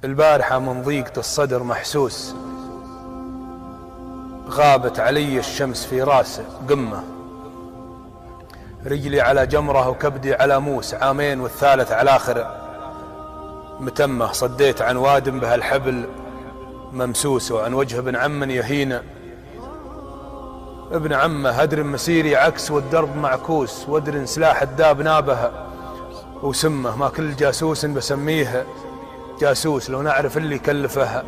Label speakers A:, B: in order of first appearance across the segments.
A: البارحة من ضيقة الصدر محسوس، غابت علي الشمس في راسه قمة، رجلي على جمرة وكبدي على موس، عامين والثالث على آخر متمه، صديت عن واد بهالحبل ممسوس، وعن وجه ابن عم يهين ابن عمه، هدر مسيري عكس والدرب معكوس، وادر سلاح الداب نابه وسمه، ما كل جاسوس بسميه جاسوس، لو نعرف اللي كلفه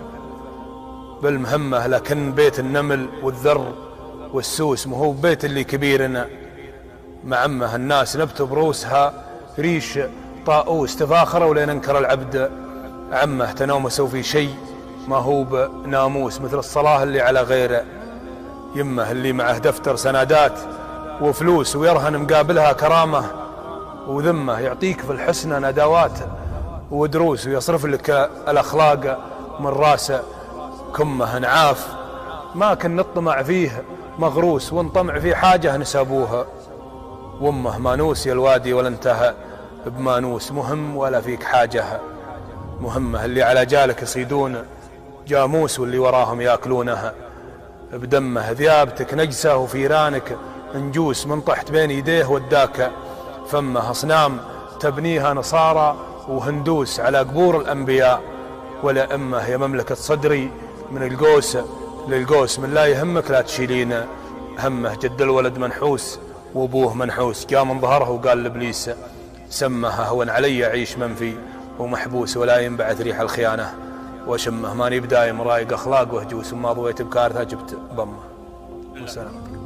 A: بالمهمة، لكن بيت النمل والذر والسوس مو بيت اللي كبيرنا معمه، الناس نبت بروسها ريش طاؤوس، تفاخر ولا ننكر العبد عمه، تنومسوا في شيء ما هو بناموس، مثل الصلاة اللي على غيره يمه، اللي معه دفتر سنادات وفلوس ويرهن مقابلها كرامة وذمه، يعطيك في الحسنى ندوات ودروس، ويصرف لك الأخلاق من راسه كمه، نعاف ما كن نطمع فيه مغروس، ونطمع في حاجة نسابوها وامه، ما نوسي الوادي ولا انتهى بمانوس، مهم ولا فيك حاجة مهمة، اللي على جالك يصيدون جاموس، واللي وراهم ياكلونها بدمه، ذيابتك نجسة وفيرانك نجوس، من طحت بين يديه وداك فمه، أصنام تبنيها نصارى وهندوس على قبور الأنبياء ولا أمه، يا مملكة صدري من القوس للقوس، من لا يهمك لا تشيلين همه، جد الولد منحوس وابوه منحوس، جاء من ظهره وقال لابليس سمه، هون علي أعيش منفي ومحبوس، ولا ينبعث ريح الخيانة وشمه، ماني بدايم رايق أخلاق وهجوس، وما ضويت بكارثة جبت ضمه. والسلام.